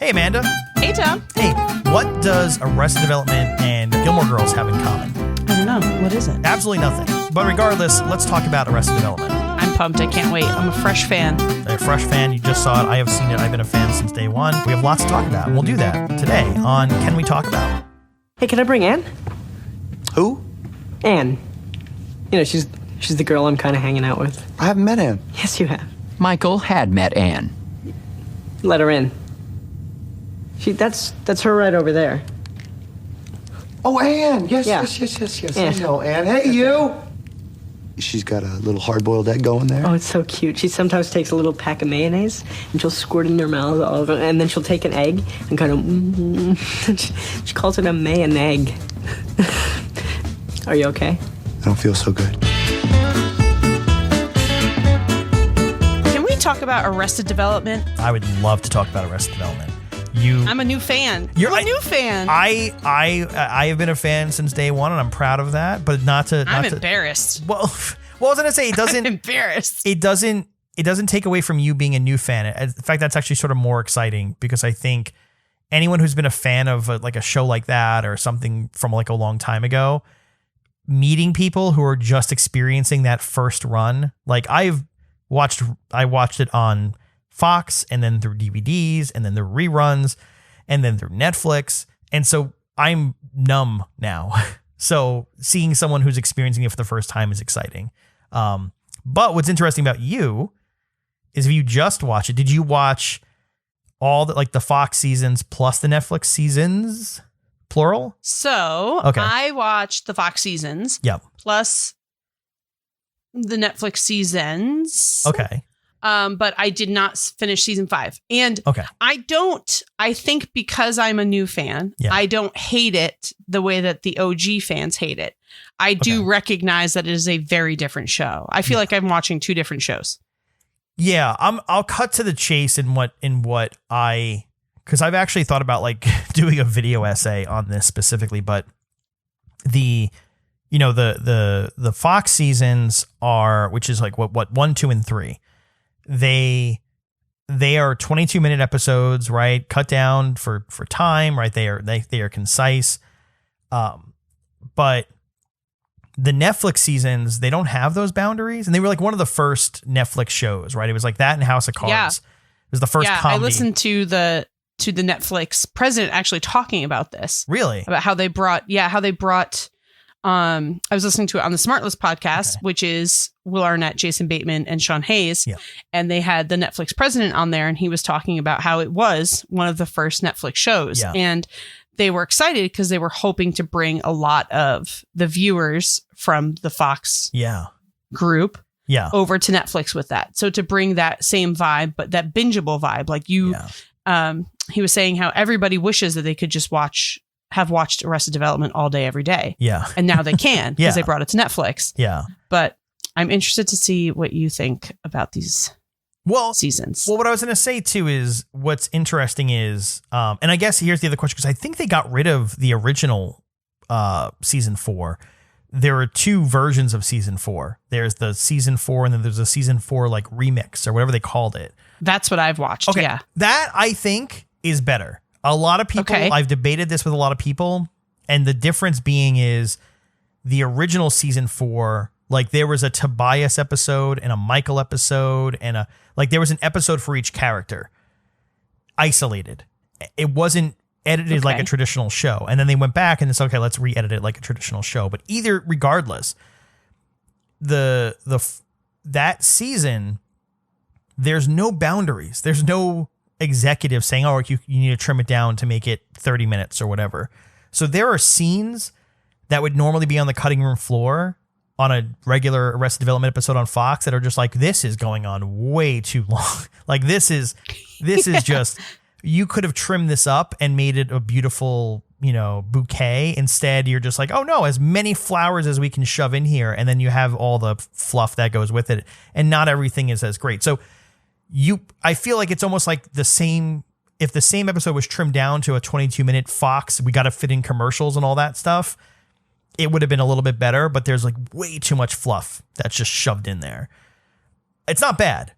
Hey, Amanda. Hey, Tom. Hey, what does Arrested Development and Gilmore Girls have in common? I don't know. What is it? Absolutely nothing. But regardless, let's talk about Arrested Development. I'm pumped. I can't wait. I'm a fresh fan. A fresh fan. You just saw it. I have seen it. I've been a fan since day one. We have lots to talk about. And we'll do that today on Can We Talk About? Hey, can I bring Anne? Who? Anne. You know, she's the girl I'm kind of hanging out with. I haven't met Anne. Yes, you have. Michael had met Anne. Let her in. That's her right over there. Oh, Anne. Yes, Yeah. yes. Anne. I know Anne. Hey, you. She's got a little hard-boiled egg going there. Oh, it's so cute. She sometimes takes a little pack of mayonnaise and she'll squirt it in her mouth, all over, and then she'll take an egg and kind of. She calls it a mayon egg. Are you okay? I don't feel so good. Can we talk about Arrested Development? I would love to talk about Arrested Development. I'm a new fan. You're a new fan. I have been a fan since day one, and I'm proud of that. But I'm embarrassed. Well, I was gonna say it doesn't. I'm embarrassed. It doesn't take away from you being a new fan. In fact, that's actually sort of more exciting because I think anyone who's been a fan of a show like that or something from like a long time ago, meeting people who are just experiencing that first run, like I watched it on Fox and then through DVDs and then the reruns and then through Netflix. And so I'm numb now. So seeing someone who's experiencing it for the first time is exciting. But what's interesting about you is if you just watch it, did you watch all the Fox seasons plus the Netflix seasons, plural? So Okay. I watched the Fox seasons. Yep. Plus the Netflix seasons. Okay. But I did not finish season 5. And Okay. I think because I'm a new fan, Yeah. I don't hate it the way that the OG fans hate it. I do recognize that it is a very different show. I feel like I'm watching two different shows. Yeah, I'll cut to the chase in what because I've actually thought about like doing a video essay on this specifically, but the Fox seasons are, which is like what 1, 2, and 3. They are 22-minute episodes, right? Cut down for time, right? They are concise. But the Netflix seasons, they don't have those boundaries, and they were like one of the first Netflix shows, right? It was like that and House of Cards. Yeah. It was the first comedy. I listened to the Netflix president actually talking about this. Really? About how they brought I was listening to it on the Smartless podcast, which is Will Arnett, Jason Bateman, and Sean Hayes. Yeah. And they had the Netflix president on there, and he was talking about how it was one of the first Netflix shows. Yeah. And they were excited because they were hoping to bring a lot of the viewers from the Fox group over to Netflix with that. So to bring that same vibe, but that bingeable vibe, like he was saying how everybody wishes that they could just have watched Arrested Development all day, every day. Yeah. And now they can because they brought it to Netflix. Yeah. But I'm interested to see what you think about these seasons. Well, what I was going to say too is what's interesting is, and I guess here's the other question, because I think they got rid of the original season 4. There are 2 versions of season 4. There's the season 4 and then there's a season 4 like remix or whatever they called it. That's what I've watched. Okay. Yeah. That I think is better. A lot of people, I've debated this with a lot of people, and the difference being is the original season 4, like there was a Tobias episode and a Michael episode and there was an episode for each character isolated. It wasn't edited like a traditional show. And then they went back and it's okay, let's re-edit it like a traditional show. But regardless, that season, there's no boundaries. There's no executive saying, oh, you need to trim it down to make it 30 minutes or whatever. So there are scenes that would normally be on the cutting room floor on a regular Arrested Development episode on Fox that are just like, this is going on way too long. Like this is just, you could have trimmed this up and made it a beautiful, bouquet. Instead, you're just like, oh no, as many flowers as we can shove in here. And then you have all the fluff that goes with it. And not everything is as great. So I feel like it's almost like if the same episode was trimmed down to a 22-minute Fox, we got to fit in commercials and all that stuff, it would have been a little bit better, but there's like way too much fluff that's just shoved in there. It's not bad.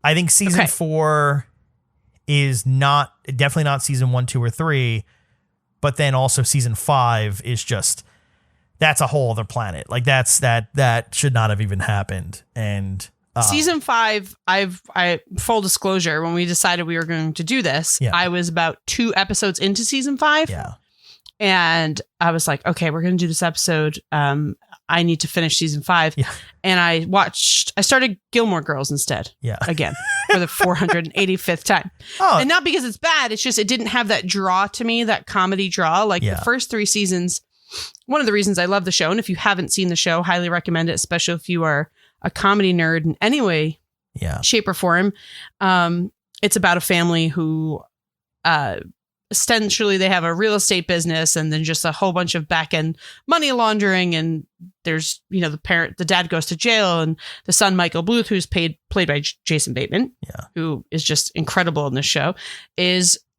I think season 4 is definitely not season 1, 2, or 3, but then also season 5 is just, that's a whole other planet. Like that should not have even happened. And season 5, I full disclosure, when we decided we were going to do this, I was about 2 episodes into season 5. Yeah. And I was like, okay, we're going to do this episode. I need to finish season 5. Yeah. And I started Gilmore Girls instead. Yeah. Again, for the 485th time. Oh. And not because it's bad. It's just, it didn't have that draw to me, that comedy draw. Like the first 3 seasons, one of the reasons I love the show. And if you haven't seen the show, highly recommend it, especially if you are a comedy nerd in any way, shape or form. It's about a family who, essentially they have a real estate business and then just a whole bunch of back end money laundering. And there's, the dad goes to jail, and the son, Michael Bluth, who's played by Jason Bateman, who is just incredible in this show,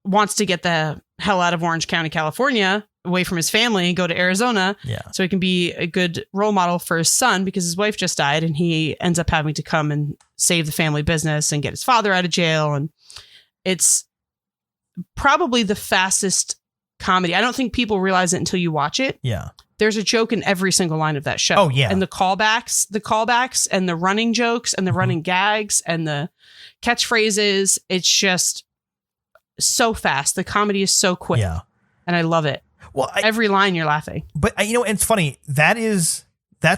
wants to get the hell out of Orange County, California, away from his family, and go to Arizona. So he can be a good role model for his son, because his wife just died, and he ends up having to come and save the family business and get his father out of jail. And it's probably the fastest comedy. I don't think people realize it until you watch it. Yeah. There's a joke in every single line of that show. Oh, yeah. And the callbacks and the running jokes and the running gags and the catchphrases. It's just so fast. The comedy is so quick. Yeah. And I love it. Well, every line you're laughing. But it's funny. That's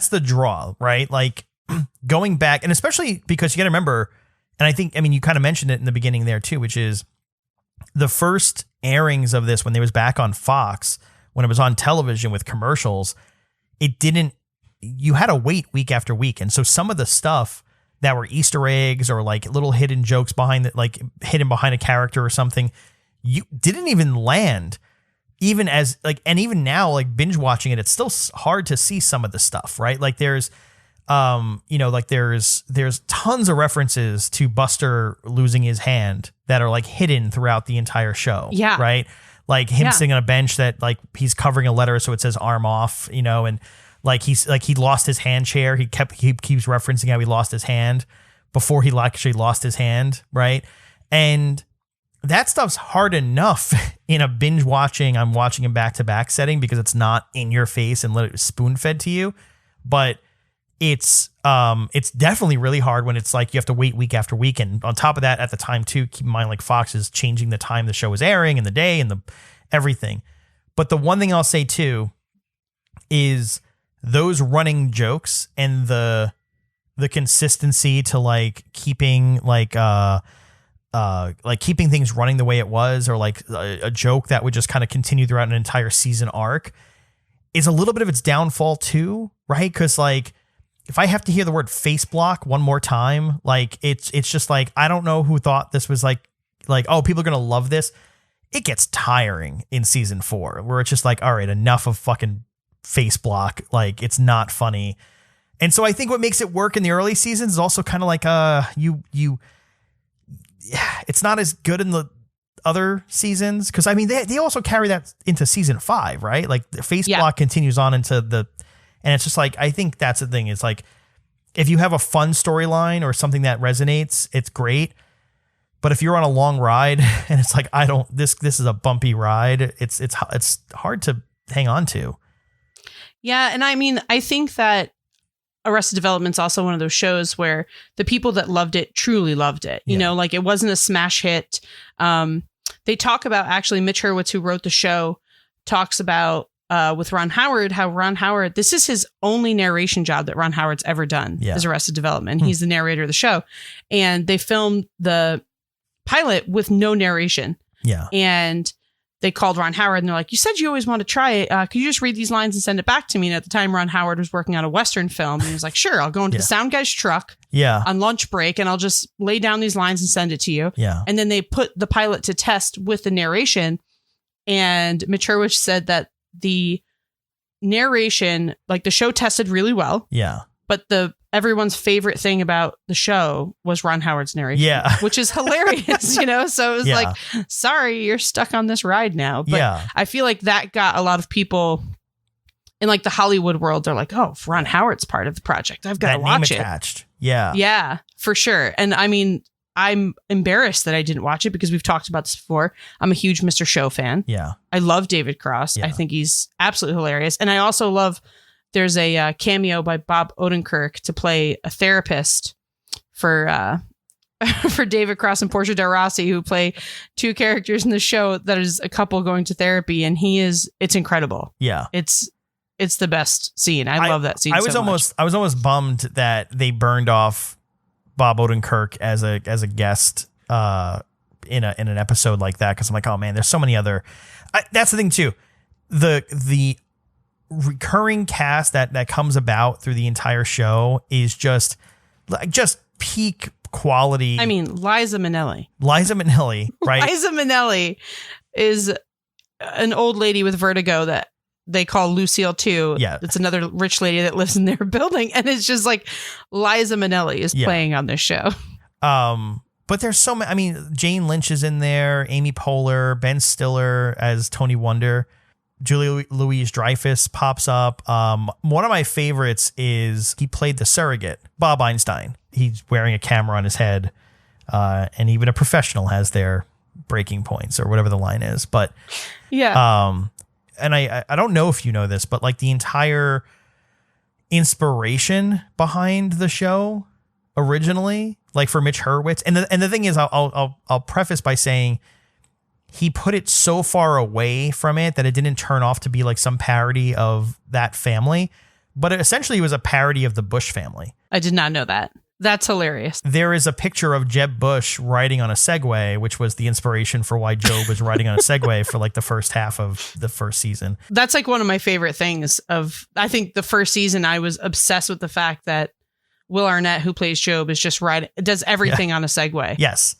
the draw, right? Like going back, and especially because you got to remember, and you kind of mentioned it in the beginning there too, which is the first airings of this when they was back on Fox, when it was on television with commercials, you had to wait week after week. And so some of the stuff that were Easter eggs or like little hidden jokes hidden behind a character or something, you didn't even land. Even as and even now, like binge watching it, it's still hard to see some of the stuff, right? Like there's, there's tons of references to Buster losing his hand that are like hidden throughout the entire show. Yeah. Right. Like him sitting on a bench that like he's covering a letter, so it says arm off, and like he lost his hand chair. He keeps referencing how he lost his hand before he actually lost his hand. Right. And that stuff's hard enough in a binge watching, I'm watching in back-to-back setting, because it's not in your face and let it spoon fed to you. But it's definitely really hard when it's like you have to wait week after week. And on top of that, at the time too, keep in mind, like Fox is changing the time the show is airing and the day and the everything. But the one thing I'll say too is those running jokes and the consistency to like keeping keeping things running the way it was, or like a joke that would just kind of continue throughout an entire season arc, is a little bit of its downfall too, right? Because like if I have to hear the word face block one more time, like it's just like, I don't know who thought this was like, oh, people are gonna love this. It gets tiring in season 4, where it's just like, all right, enough of fucking face block. Like it's not funny. And so I think what makes it work in the early seasons is also kind of like it's not as good in the other seasons, because they also carry that into season 5, right? Like the face block continues on into and it's just like, I think that's the thing. It's like, if you have a fun storyline or something that resonates, it's great. But if you're on a long ride and it's like, this is a bumpy ride, it's hard to hang on to. Yeah. And I think that Arrested Development's also one of those shows where the people that loved it truly loved it. Like it wasn't a smash hit. They talk about, actually, Mitch Hurwitz, who wrote the show, talks about with Ron Howard, how Ron Howard, this is his only narration job that Ron Howard's ever done, is Arrested Development. He's the narrator of the show. And they filmed the pilot with no narration. Yeah. And they called Ron Howard and they're like, you said you always want to try it. Could you just read these lines and send it back to me? And at the time, Ron Howard was working on a Western film. And he was like, sure, I'll go into the sound guy's truck on lunch break and I'll just lay down these lines and send it to you. Yeah. And then they put the pilot to test with the narration. And Mitch Hurwitz said that the narration, like the show tested really well. Yeah. But everyone's favorite thing about the show was Ron Howard's narration. Yeah. Which is hilarious, So it was like, sorry, you're stuck on this ride now. But I feel like that got a lot of people in like the Hollywood world. They're like, oh, if Ron Howard's part of the project, I've got to watch it. Attached. Yeah. Yeah, for sure. And I'm embarrassed that I didn't watch it because we've talked about this before. I'm a huge Mr. Show fan. Yeah. I love David Cross. Yeah. I think he's absolutely hilarious. And I also love, there's a cameo by Bob Odenkirk to play a therapist for David Cross and Portia de Rossi, who play two characters in the show that is a couple going to therapy. And it's incredible. Yeah. It's the best scene. I love that scene. I was almost bummed that they burned off Bob Odenkirk as a guest in an episode like that, because I'm like, oh man, there's so many other. That's the thing too, the recurring cast that comes about through the entire show is just peak quality. I mean, Liza Minnelli, right? Liza Minnelli is an old lady with vertigo that they call Lucille too. Yeah. It's another rich lady that lives in their building. And it's just like Liza Minnelli is playing on this show. But there's so many. I mean, Jane Lynch is in there, Amy Poehler, Ben Stiller as Tony Wonder, Julia Louis-Dreyfus pops up. One of my favorites is he played the surrogate, Bob Einstein. He's wearing a camera on his head. And even a professional has their breaking points or whatever the line is. But yeah. And I don't know if you know this, but like the entire inspiration behind the show originally, like for Mitch Hurwitz, and the thing is, I'll preface by saying he put it so far away from it that it didn't turn off to be like some parody of that family, but it essentially was a parody of the Bush family. I did not know that. That's hilarious. There is a picture of Jeb Bush riding on a Segway, which was the inspiration for why Job was riding on a Segway for like the first half of the first season. That's like one of my favorite things I think the first season I was obsessed with the fact that Will Arnett, who plays Job, is just does everything on a Segway. Yes.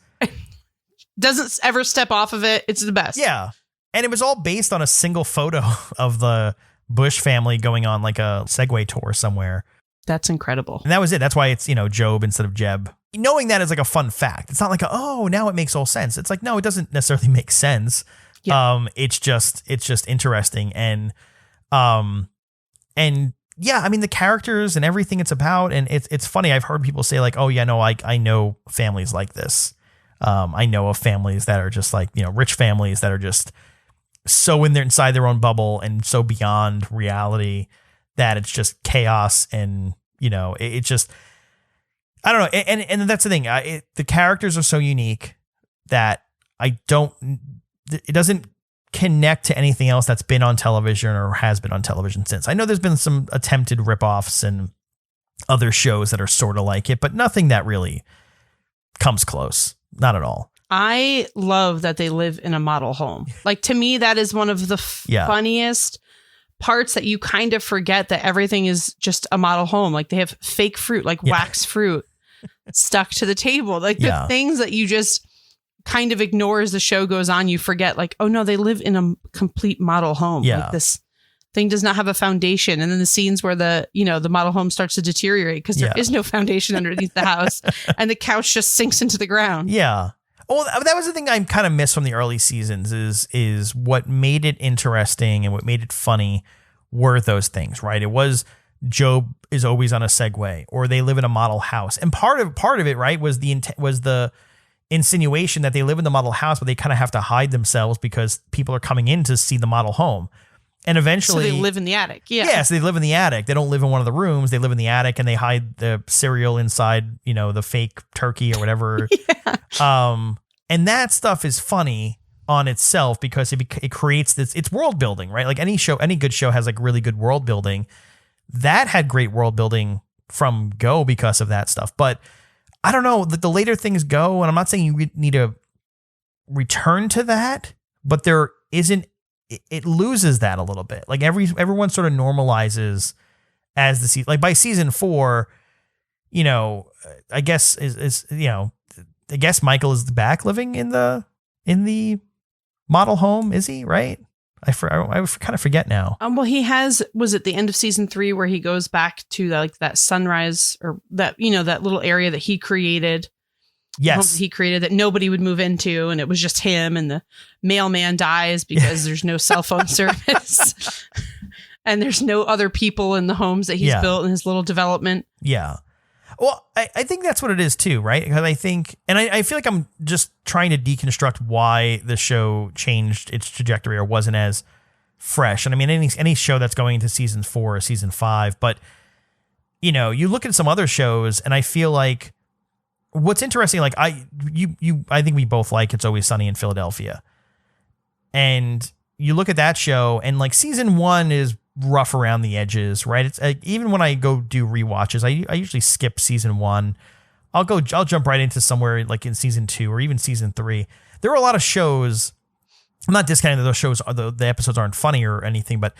Doesn't ever step off of it. It's the best. Yeah. And it was all based on a single photo of the Bush family going on like a Segway tour somewhere. That's incredible. And that was it. That's why it's, Job instead of Jeb. Knowing that is like a fun fact. It's not like, now it makes all sense. It's like, no, it doesn't necessarily make sense. Yeah. It's just interesting. And yeah, I mean, the characters and everything it's about, and it's funny. I've heard people say like, oh yeah, no, I know families like this. I know of families that are just like, rich families that are just so inside their own bubble and so beyond reality that it's just chaos. And, it's just, I don't know. And that's the thing. The characters are so unique that it doesn't connect to anything else that's been on television or has been on television since. I know there's been some attempted ripoffs and other shows that are sort of like it, but nothing that really comes close. Not at all. I love that they live in a model home. Like, to me, that is one of the funniest parts, that you kind of forget that everything is just a model home. Like, they have fake fruit, like wax fruit stuck to the table. Like the things that you just kind of ignore as the show goes on, you forget like, oh no, they live in a complete model home. Yeah. Like, this thing does not have a foundation. And then the scenes where the model home starts to deteriorate because there is no foundation underneath the house and the couch just sinks into the ground. Yeah. Well, that was the thing I kind of missed from the early seasons is what made it interesting and what made it funny were those things, right? It was Job is always on a Segway, or they live in a model house. And part of it, right, was the insinuation that they live in the model house, but they kind of have to hide themselves because people are coming in to see the model home. And eventually, so they live in the attic. Yeah. Yeah. So they live in the attic. They don't live in one of the rooms. They live in the attic and they hide the cereal inside, the fake turkey or whatever. And that stuff is funny on itself because it creates it's world building, right? Like any good show has like really good world building. That had great world building from go because of that stuff. But I don't know, the later things go, and I'm not saying you need to return to that, but there isn't. It loses that a little bit. Like everyone sort of normalizes as the season. Like by season 4, I guess I guess Michael is back living in the model home. Is he right? I kind of forget now. Well, he was at the end of season 3 where he goes back to that sunrise, or that that little area that he created. Yes, he created that nobody would move into, and it was just him. And the mailman dies because there's no cell phone service, and there's no other people in the homes that he's built in his little development. Yeah. Well, I think that's what it is too, right? Because I think, and I feel like I'm just trying to deconstruct why the show changed its trajectory or wasn't as fresh. And I mean, any show that's going into season 4 or season 5, but you know, you look at some other shows and I feel like what's interesting, like I think we both like It's Always Sunny in Philadelphia. And you look at that show and like season 1 is rough around the edges, right? It's even when I go do rewatches, I usually skip season 1. I'll jump right into somewhere like in season 2 or even season 3. There are a lot of shows. I'm not discounting that those shows the episodes aren't funny or anything, but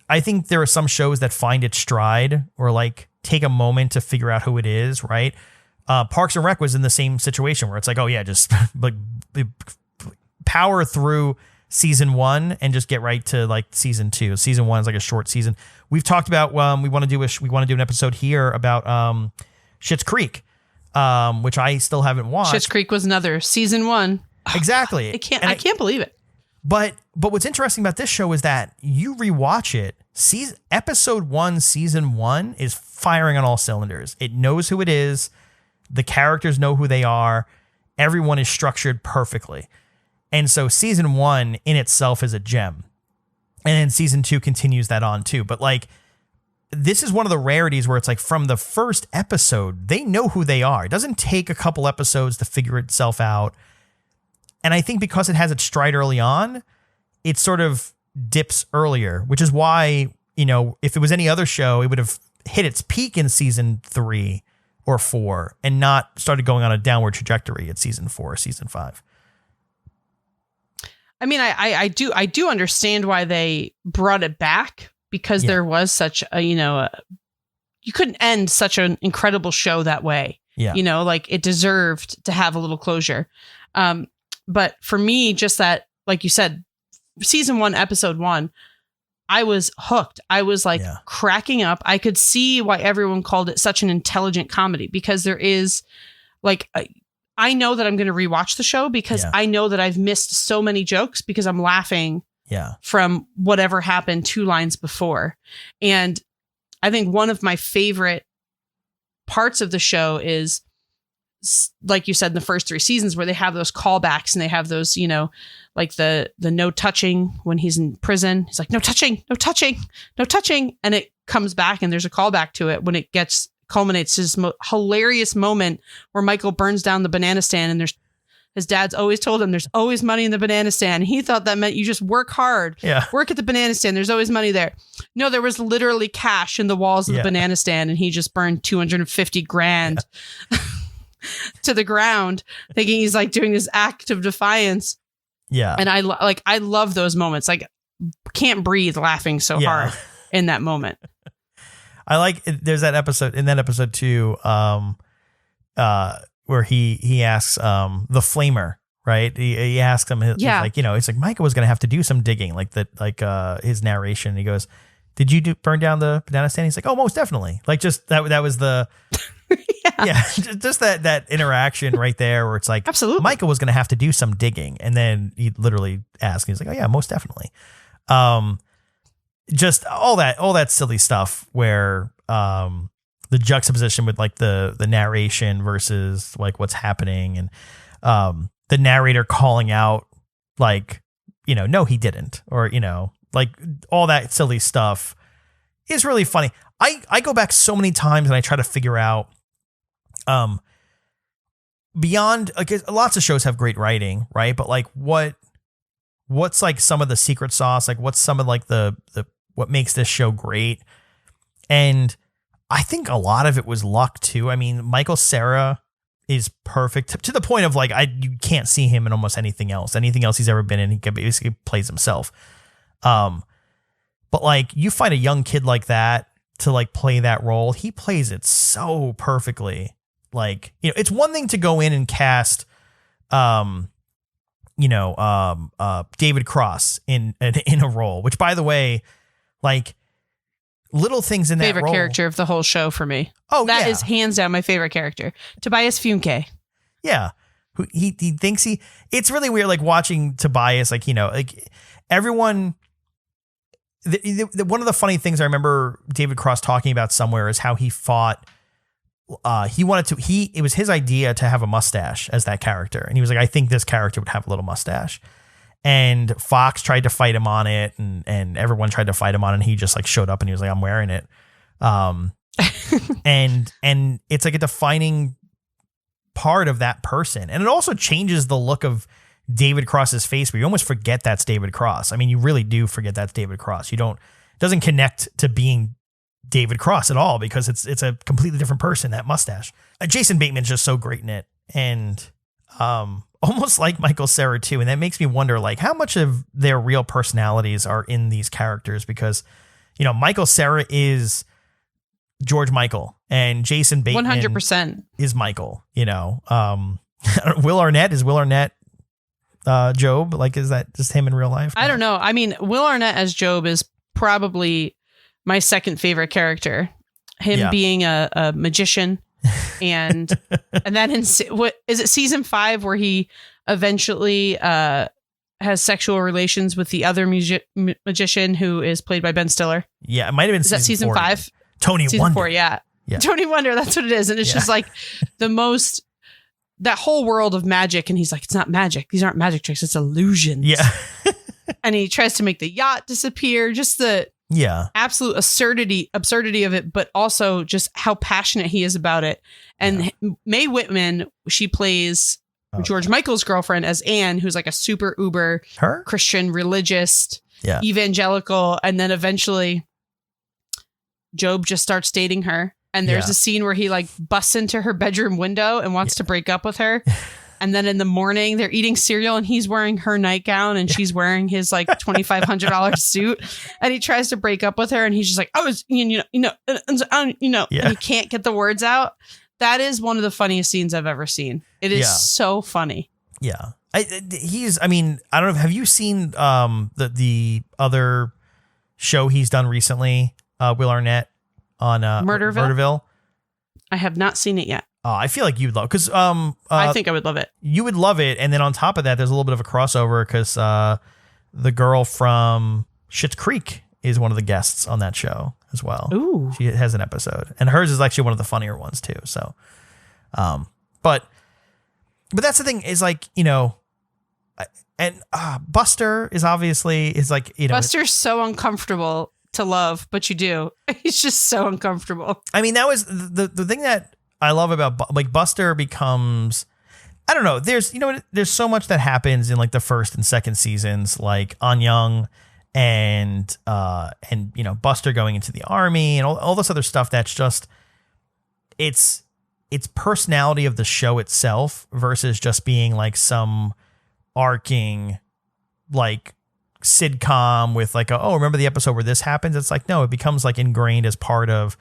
I think there are some shows that find its stride or like take a moment to figure out who it is, right? Parks and Rec was in the same situation where it's like, oh yeah, just like power through season 1 and just get right to like season 2. Season 1 is like a short season. We've talked about we want to do an episode here about Schitt's Creek, which I still haven't watched. Schitt's Creek was another season 1. Exactly. I can't believe it. But what's interesting about this show is that you rewatch it. Episode 1, season 1 is firing on all cylinders. It knows who it is. The characters know who they are. Everyone is structured perfectly. And so season 1 in itself is a gem. And then season 2 continues that on too. But like, this is one of the rarities where it's like from the first episode, they know who they are. It doesn't take a couple episodes to figure itself out. And I think because it has its stride early on, it sort of dips earlier, which is why, you know, if it was any other show, it would have hit its peak in season 3 or 4 and not started going on a downward trajectory at season 4 or season 5. I mean, I do understand why they brought it back because there was such a, you know, you couldn't end such an incredible show that way. Yeah. You know, like it deserved to have a little closure. But for me, just that, like you said, season 1, episode 1, I was hooked. I was like cracking up. I could see why everyone called it such an intelligent comedy because there is like, I know that I'm going to rewatch the show because I know that I've missed so many jokes because I'm laughing from whatever happened 2 lines before. And I think one of my favorite parts of the show is, like you said, in the first 3 seasons where they have those callbacks and they have those, you know, like the no touching when he's in prison. He's like, no touching, no touching, no touching. And it comes back and there's a callback to it when it culminates his hilarious moment where Michael burns down the banana stand and his dad's always told him there's always money in the banana stand. He thought that meant you just work hard, work at the banana stand. There's always money there. No, there was literally cash in the walls of the banana stand and he just burned $250,000 to the ground thinking he's like doing this act of defiance. Yeah. And I love those moments. Like can't breathe laughing so hard in that moment. I like there's that episode in that episode too, where he asks the flamer, right? He asks him, he's like, you know, it's like Michael was gonna have to do some digging, like that, like his narration. He goes, "Did you burn down the banana stand?" He's like, "Oh, most definitely." Like just that was the just that interaction right there where it's like, absolutely, Michael was gonna have to do some digging, and then he literally asked, he's like, "Oh yeah, most definitely." Just all that silly stuff where the juxtaposition with like the narration versus like what's happening and the narrator calling out like, you know, no, he didn't, or, you know, like all that silly stuff is really funny. I go back so many times and I try to figure out beyond, like, lots of shows have great writing, right? But like what's like some of the secret sauce, like what's some of like the what makes this show great? And I think a lot of it was luck too. I mean, Michael Cera is perfect to the point of like, you can't see him in almost anything else he's ever been in. He basically plays himself. But like you find a young kid like that to like play that role. He plays it so perfectly. Like, you know, it's one thing to go in and cast, David Cross in a role, which by the way, like little things in that favorite role. Character of the whole show for me. Oh, that is hands down my favorite character. Tobias Funke. Yeah. He thinks it's really weird. Like watching Tobias, like, you know, like everyone, one of the funny things I remember David Cross talking about somewhere is how he fought it was his idea to have a mustache as that character. And he was like, I think this character would have a little mustache. And Fox tried to fight him on it, and everyone tried to fight him on it, and he just like showed up and he was like, I'm wearing it. And it's like a defining part of that person. And it also changes the look of David Cross's face, where you almost forget that's David Cross. I mean, you really do forget that's David Cross. It doesn't connect to being David Cross at all, because it's a completely different person, that mustache. Jason Bateman's just so great in it. And, almost like Michael Cera too. And that makes me wonder, like, how much of their real personalities are in these characters, because, Michael Cera is George Michael and Jason Bateman 100% is Michael, Will Arnett is Will Arnett, Job. Like, is that just him in real life? I don't know. I mean, Will Arnett as Job is probably my second favorite character. Him being a magician. And then in what is it, season 5, where he eventually has sexual relations with the other magician who is played by Ben Stiller. Yeah, it might have been. Is that season 5? Tony season Wonder. 4, yeah. Tony Wonder. That's what it is, and it's just like that whole world of magic. And he's like, it's not magic. These aren't magic tricks. It's illusions. Yeah. And he tries to make the yacht disappear. Just the absolute absurdity of it, but also just how passionate he is about it. And Mae Whitman, she plays George Michael's girlfriend as Anne, who's like a super uber Christian, religious, evangelical. And then eventually Job just starts dating her. And there's a scene where he like busts into her bedroom window and wants to break up with her. And then in the morning they're eating cereal and he's wearing her nightgown and she's wearing his like $2,500 suit, and he tries to break up with her and he's just like, and he can't get the words out. That is one of the funniest scenes I've ever seen. It is so funny. Yeah. I don't know. Have you seen the other show he's done recently? Will Arnett on Murderville? I have not seen it yet. I feel like you'd love, because I think I would love it. You would love it, and then on top of that, there's a little bit of a crossover because the girl from Schitt's Creek is one of the guests on that show as well. Ooh, she has an episode, and hers is actually one of the funnier ones too. So, but that's the thing, is like, and Buster is like, Buster's so uncomfortable to love, but you do. He's just so uncomfortable. I mean, that was the thing that I love about, like, Buster becomes, I don't know, there's so much that happens in like the first and second seasons, like On Young and Buster going into the army and all this other stuff. That's just, it's personality of the show itself versus just being like some arcing like sitcom with like remember the episode where this happens? It's like, no, it becomes like ingrained as part of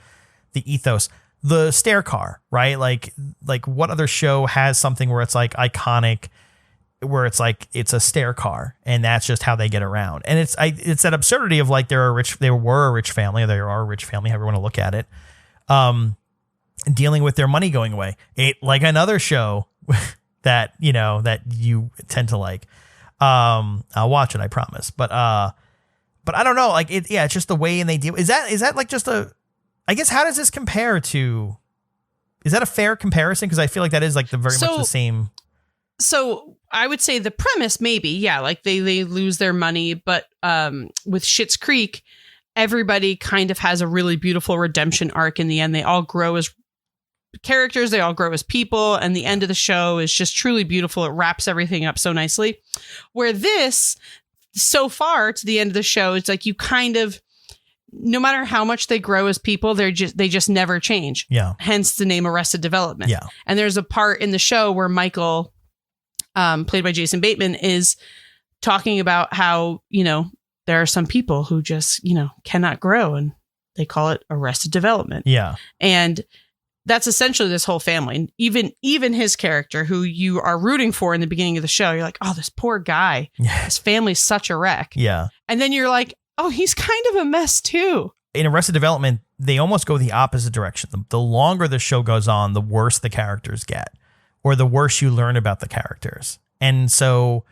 the ethos. The stair car, right? Like what other show has something where it's like iconic, where it's like it's a stair car and that's just how they get around. And it's that absurdity of like they were a rich family, or they are a rich family, however you want to look at it. Dealing with their money going away. Like another show that you tend to like. I'll watch it, I promise. But I don't know, like it's just the way and they deal. Is that like just I guess, how does this compare to, is that a fair comparison? Because I feel like that is like very much the same. So I would say the premise, maybe, yeah, like they lose their money, but with Schitt's Creek, everybody kind of has a really beautiful redemption arc in the end. They all grow as characters, they all grow as people, and the end of the show is just truly beautiful. It wraps everything up so nicely. Where this, so far to the end of the show, it's like you kind of, no matter how much they grow as people, they just never change. Yeah. Hence the name Arrested Development. Yeah. And there's a part in the show where Michael, played by Jason Bateman, is talking about how, there are some people who just, cannot grow, and they call it Arrested Development. Yeah. And that's essentially this whole family. Even his character, who you are rooting for in the beginning of the show, you're like, oh, this poor guy. Yeah. His family's such a wreck. Yeah. And then you're like, oh, he's kind of a mess too. In Arrested Development, they almost go the opposite direction. The longer the show goes on, the worse the characters get, or the worse you learn about the characters. And so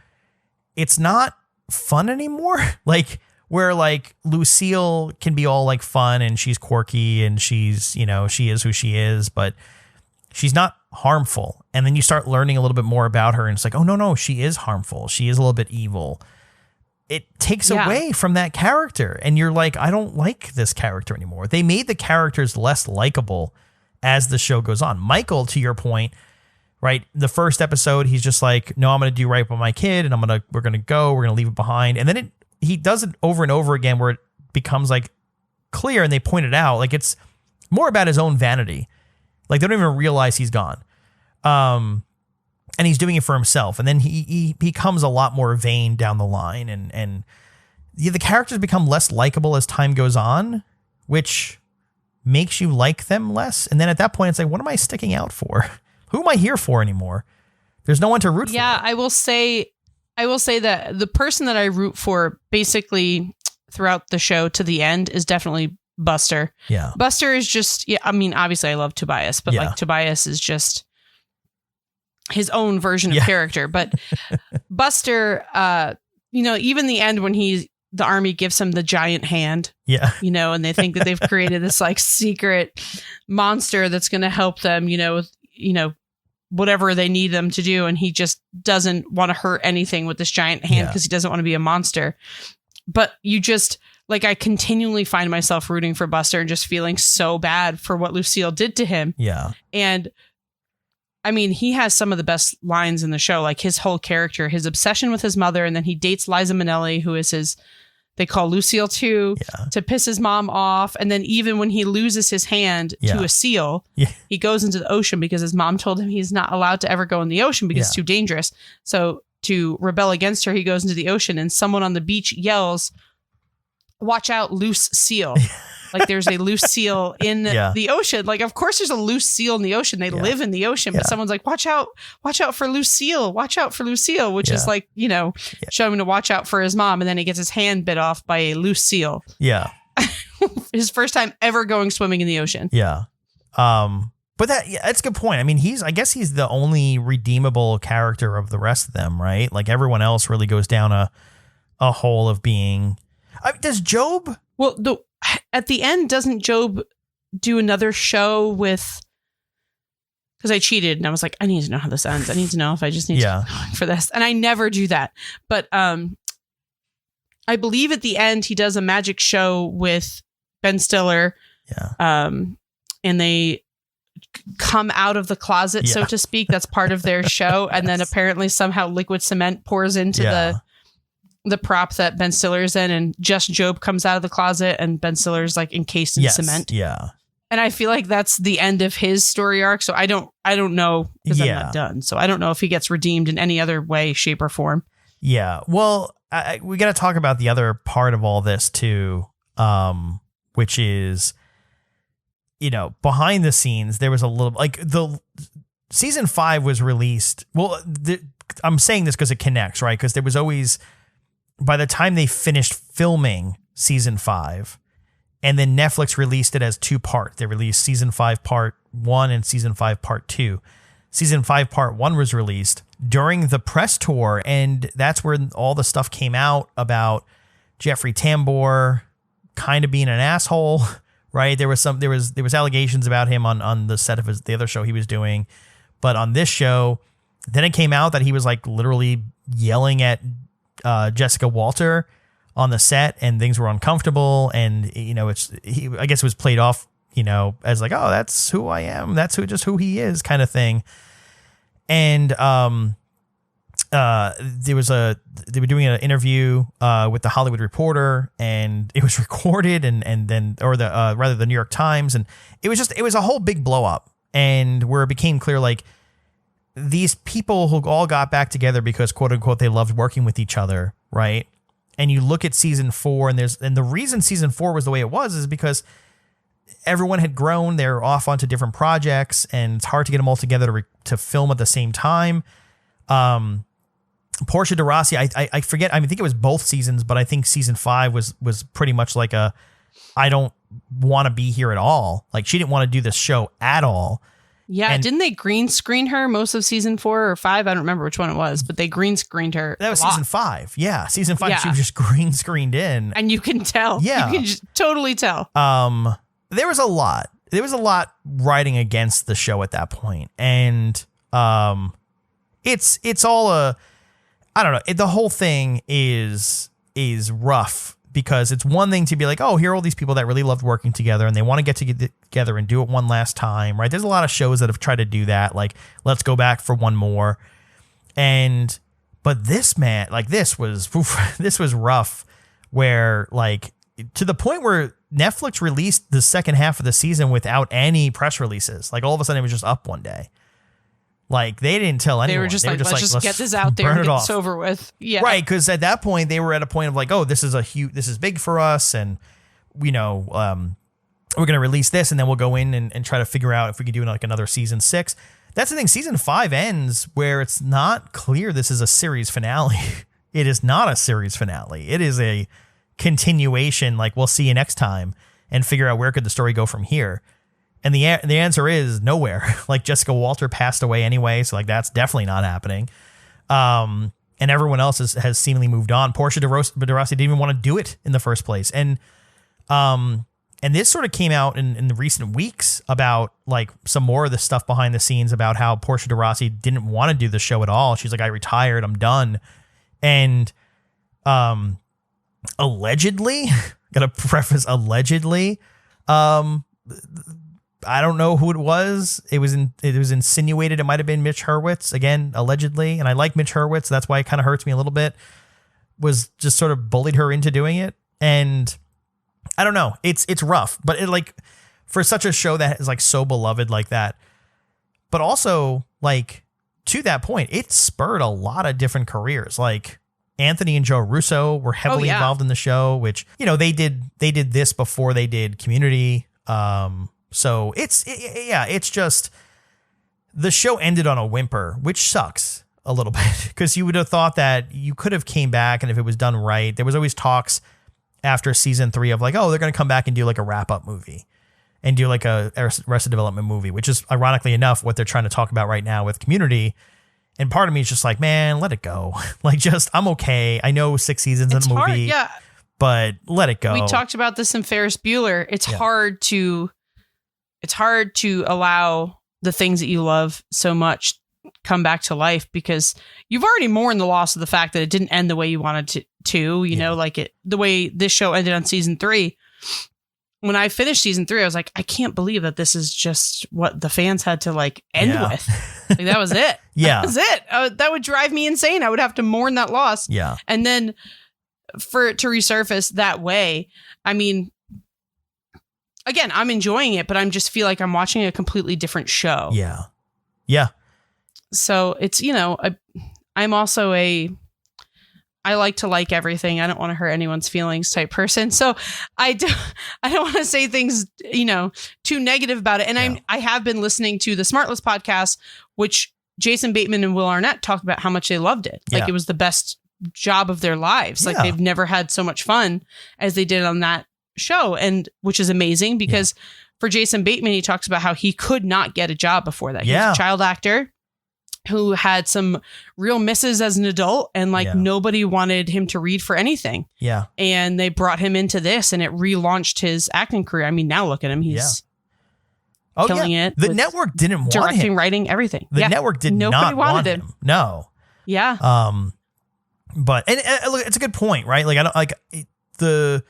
it's not fun anymore. Like, where like Lucille can be all like fun and she's quirky and she's, she is who she is. But she's not harmful. And then you start learning a little bit more about her, and it's like, oh, no, she is harmful. She is a little bit evil. It takes away from that character. And you're like, I don't like this character anymore. They made the characters less likable as the show goes on. Michael, to your point, right? The first episode, he's just like, no, I'm going to do right by my kid, and we're going to leave it behind. And then he does it over and over again where it becomes like clear, and they point it out. Like, it's more about his own vanity. Like, they don't even realize he's gone. And he's doing it for himself. And then he becomes a lot more vain down the line, and the characters become less likable as time goes on, which makes you like them less. And then at that point, it's like, what am I sticking out for? Who am I here for anymore? There's no one to root for. Yeah, I will say that the person that I root for basically throughout the show to the end is definitely Buster. Yeah. Buster is just, I mean, obviously I love Tobias, but like Tobias is just his own version of character. But Buster, even the end when the army gives him the giant hand, and they think that they've created this like secret monster that's going to help them, whatever they need them to do. And he just doesn't want to hurt anything with this giant hand because he doesn't want to be a monster. But you just like, I continually find myself rooting for Buster and just feeling so bad for what Lucille did to him. Yeah. And I mean, he has some of the best lines in the show, like his whole character, his obsession with his mother. And then he dates Liza Minnelli, who is they call Lucille too, to piss his mom off. And then even when he loses his hand to a seal, he goes into the ocean because his mom told him he's not allowed to ever go in the ocean because it's too dangerous. So to rebel against her, he goes into the ocean, and someone on the beach yells, "Watch out, loose seal." Like there's a loose seal in the ocean. Like, of course there's a loose seal in the ocean. They live in the ocean, but someone's like, watch out for Lucille, which is like, showing him to watch out for his mom. And then he gets his hand bit off by a loose seal. Yeah. His first time ever going swimming in the ocean. Yeah. But that's a good point. I mean, I guess he's the only redeemable character of the rest of them, right? Like everyone else really goes down a hole of being, does Job? Well, at the end, doesn't Job do another show with? Because I cheated and I was like, I need to know how this ends. I need to know if I just need to go for this, and I never do that. But I believe at the end he does a magic show with Ben Stiller. Yeah. And they come out of the closet, so to speak. That's part of their show, and then apparently somehow liquid cement pours into the prop that Ben Stiller's in, and just Job comes out of the closet and Ben Stiller's like encased in cement. Yeah. And I feel like that's the end of his story arc. So I don't know, because I'm not done. So I don't know if he gets redeemed in any other way, shape, or form. Yeah. Well, we got to talk about the other part of all this too, which is, behind the scenes, there was a little, like the season 5 was released. Well, I'm saying this because it connects, right? Because there was always, by the time they finished filming season 5, and then Netflix released it as 2 parts. They released season 5 part 1 and season 5 part 2. Season 5 part 1 was released during the press tour, and that's where all the stuff came out about Jeffrey Tambor kind of being an asshole, right? There was allegations about him on the set of the other show he was doing, but on this show, then it came out that he was like literally yelling at Jessica Walter on the set, and things were uncomfortable, and I guess it was played off as like, oh, that's who I am, that's who he is, kind of thing. And they were doing an interview with the Hollywood Reporter, and it was recorded, and then the New York Times, and it was a whole big blow up, and where it became clear, like, these people who all got back together because, quote unquote, they loved working with each other, right? And you look at season 4, and the reason season 4 was the way it was is because everyone had grown. They're off onto different projects, and it's hard to get them all together to film at the same time. Portia de Rossi, I forget. I think it was both seasons, but I think season 5 was pretty much like I don't want to be here at all. Like, she didn't want to do this show at all. Yeah, and didn't they green screen her most of season 4 or 5? I don't remember which one it was, but they green screened her. That was season 5. Yeah, season 5. Yeah. She was just green screened in, and you can tell. Yeah, you can just totally tell. There was a lot, riding against the show at that point. And it's all I don't know. The whole thing is rough because it's one thing to be like, oh, here are all these people that really loved working together and they want to get together and do it one last time, right? There's a lot of shows that have tried to do that, like let's go back for one more. But this, man, like this was rough, where like to the point where Netflix released the second half of the season without any press releases. Like all of a sudden it was just up one day. Like they didn't tell anyone. They were just like, let's just get this out there and get this over with. Yeah. Right. Because at that point they were at a point of like, oh, this is big for us. And we're going to release this and then we'll go in and try to figure out if we can do like another season 6. That's the thing. Season 5 ends where it's not clear this is a series finale. It is not a series finale. It is a continuation. Like we'll see you next time and figure out where could the story go from here. And the answer is nowhere. Like Jessica Walter passed away anyway, so like that's definitely not happening. And everyone else has seemingly moved on. Portia de Rossi didn't even want to do it in the first place. And this sort of came out in the recent weeks about like some more of the stuff behind the scenes about how Portia de Rossi didn't want to do the show at all. She's like, I retired, I'm done. And allegedly, gotta preface allegedly, I don't know who it was. It was insinuated it might have been Mitch Hurwitz, again, allegedly. And I like Mitch Hurwitz. That's why it kind of hurts me a little bit. Was just sort of bullied her into doing it. And I don't know. It's rough, but it like for such a show that is like so beloved like that, but also like to that point, it spurred a lot of different careers. Like Anthony and Joe Russo were heavily involved in the show, which, they did this before they did Community. So it's just the show ended on a whimper, which sucks a little bit because you would have thought that you could have came back. And if it was done right, there was always talks after season 3 of like, oh, they're going to come back and do like a wrap up movie and do like a Arrested Development movie, which is ironically enough what they're trying to talk about right now with Community. And part of me is just like, man, let it go. Like, just, I'm okay. I know 6 seasons in the movie. Hard, yeah. But let it go. We talked about this in Ferris Bueller. It's hard to allow the things that you love so much come back to life because you've already mourned the loss of the fact that it didn't end the way you wanted to, like the way this show ended on season 3. When I finished season 3, I was like, I can't believe that this is just what the fans had to like end with. Like that was it. Yeah. That was it. That would drive me insane. I would have to mourn that loss. Yeah. And then for it to resurface that way, I mean, again, I'm enjoying it, but I just feel like I'm watching a completely different show. Yeah. Yeah. So it's, I'm also I like to like everything. I don't want to hurt anyone's feelings type person. So I don't want to say things, too negative about it. And I have been listening to the Smartless podcast, which Jason Bateman and Will Arnett talked about how much they loved it. Like it was the best job of their lives. Like they've never had so much fun as they did on that show. And which is amazing because for Jason Bateman, he talks about how he could not get a job before that. He was a child actor who had some real misses as an adult and nobody wanted him to read for anything. Yeah. And they brought him into this and it relaunched his acting career. I mean, now look at him. He's killing it. The network didn't want directing, him. Writing, everything. The network did not want him. No. Yeah. But look, it's a good point, right? Like I don't like the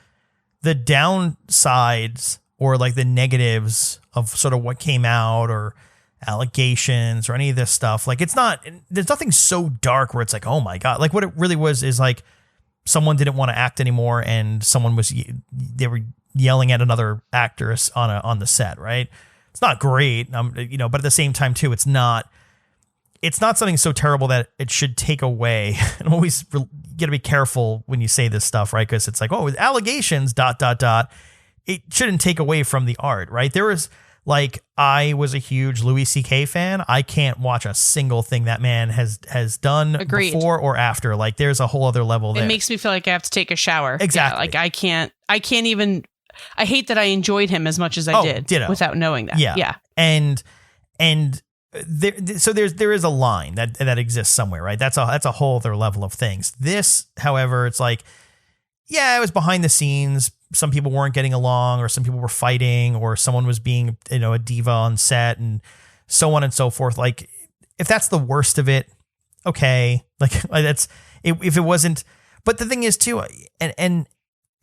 downsides or like the negatives of sort of what came out or allegations or any of this stuff. Like there's nothing so dark where it's like, oh my God. Like what it really was is like someone didn't want to act anymore and they were yelling at another actress on the set, right? It's not great, but at the same time too, it's not something so terrible that it should take away. And always got to be careful when you say this stuff, right? Because it's like, oh, with allegations, ... It shouldn't take away from the art, right? There was I was a huge Louis C.K. fan. I can't watch a single thing that man has done before or after. Like there's a whole other level there. It makes me feel like I have to take a shower. Exactly. Yeah, I can't even. I hate that I enjoyed him as much as I did without knowing that. Yeah. And there is a line that exists somewhere, right? That's a whole other level of things. This, however, it's like yeah, it was behind the scenes. Some people weren't getting along, or some people were fighting, or someone was being, a diva on set, and so on and so forth. Like, if that's the worst of it, okay. Like that's if it wasn't. But the thing is too, and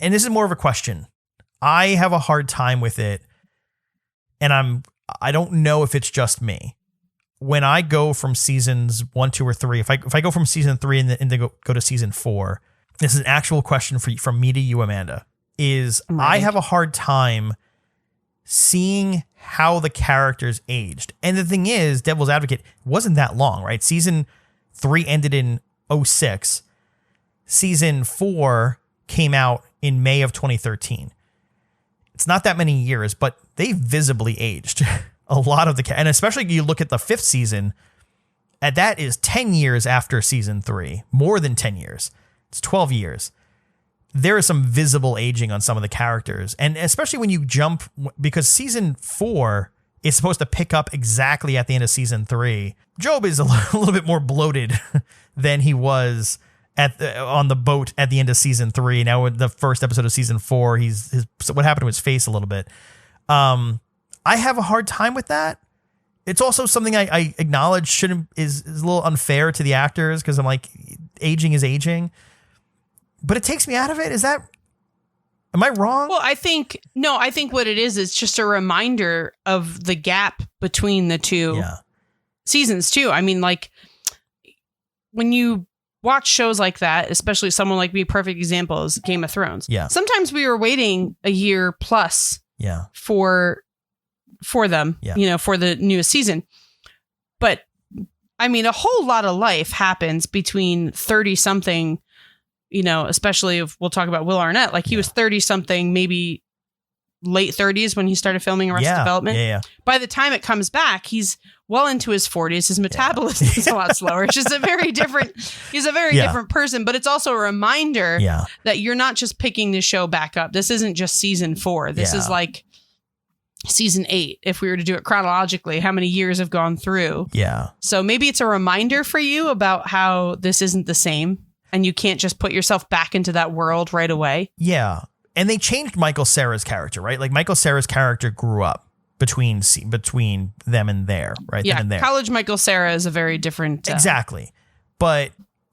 this is more of a question. I have a hard time with it, and I don't know if it's just me. When I go from seasons 1, 2, or 3, if I go from season 3 and then go to season 4, this is an actual question from me to you, Amanda. I have a hard time seeing how the characters aged. And the thing is, Devil's Advocate wasn't that long, right? Season 3 ended in 2006. Season 4 came out in May of 2013. It's not that many years, but they visibly aged. A lot of and especially you look at the 5th season, and that is 10 years after season 3, more than 10 years. It's 12 years. There is some visible aging on some of the characters. And especially when you jump, because season 4 is supposed to pick up exactly at the end of season 3. Gob is a little bit more bloated than he was on the boat at the end of season 3. Now with the first episode of season 4, what happened to his face a little bit. I have a hard time with that. It's also something I acknowledge is a little unfair to the actors, because I'm like, aging is aging, but it takes me out of it. Am I wrong? Well, I think what it is just a reminder of the gap between the two seasons too. I mean, like, when you watch shows like that, especially someone like me, perfect example is Game of Thrones. Yeah. Sometimes we were waiting a year plus for them, for the newest season. But I mean, a whole lot of life happens between 30 something, especially if we'll talk about Will Arnett, like he was 30 something, maybe late 30s when he started filming Arrested Development. Yeah. By the time it comes back, he's well into his 40s. His metabolism is a lot slower. It's just he's a very different person, but it's also a reminder that you're not just picking the show back up. This isn't just season 4. This is like season 8. If we were to do it chronologically, how many years have gone through? Yeah. So maybe it's a reminder for you about how this isn't the same, and you can't just put yourself back into that world right away. Yeah. And they changed Michael Cera's character, right? Like, Michael Cera's character grew up between them and there, right? Yeah, them and there. College Michael Cera is a very different exactly. But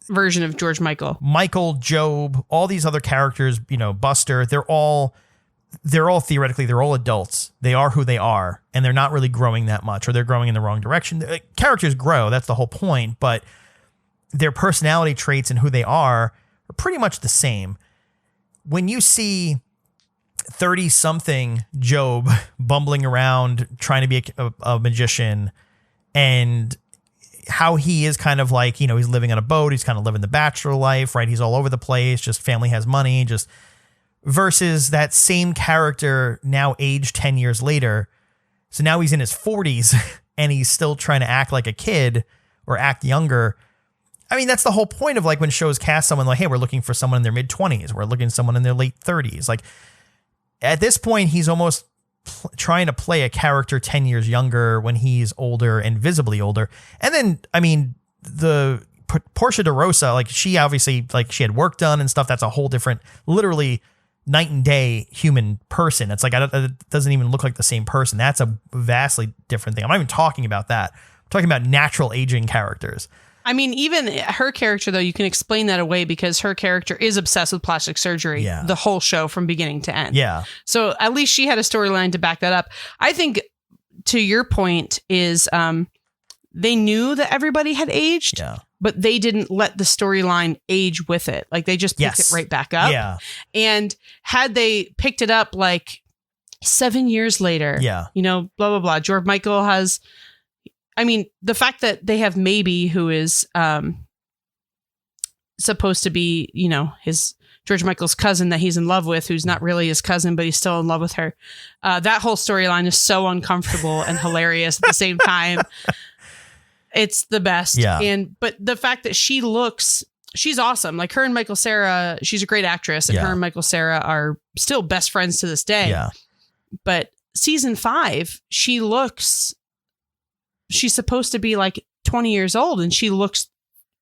version of George Michael. Michael, Gob, all these other characters, Buster, they're all theoretically, they're all adults. They are who they are, and they're not really growing that much, or they're growing in the wrong direction. Characters grow, that's the whole point, but their personality traits and who they are pretty much the same. When you see 30-something Gob bumbling around trying to be a magician, and how he is kind of like, he's living on a boat, he's kind of living the bachelor life, right? He's all over the place, just family has money, just versus that same character now aged 10 years later. So now he's in his 40s and he's still trying to act like a kid or act younger. I mean, that's the whole point of, like, when shows cast someone, like, hey, we're looking for someone in their mid-20s. We're looking for someone in their late 30s. Like, at this point, he's almost trying to play a character 10 years younger when he's older and visibly older. And then, I mean, the Portia de Rosa, like, she obviously, like, she had work done and stuff. That's a whole different, literally night and day human person. It's like, it doesn't even look like the same person. That's a vastly different thing. I'm not even talking about that. I'm talking about natural aging characters. I mean, even her character, though, you can explain that away because her character is obsessed with plastic surgery the whole show from beginning to end. Yeah. So at least she had a storyline to back that up. I think, to your point, is they knew that everybody had aged, but they didn't let the storyline age with it. Like, they just picked it right back up. Yeah. And had they picked it up like 7 years later, blah, blah, blah. George Michael has... I mean, the fact that they have Maybe, who is supposed to be, his George Michael's cousin that he's in love with, who's not really his cousin, but he's still in love with her. That whole storyline is so uncomfortable and hilarious at the same time. It's the best. Yeah. But the fact that she's awesome. Like, her and Michael Cera, she's a great actress, and her and Michael Cera are still best friends to this day. Yeah. But season 5, she's supposed to be like 20 years old, and she looks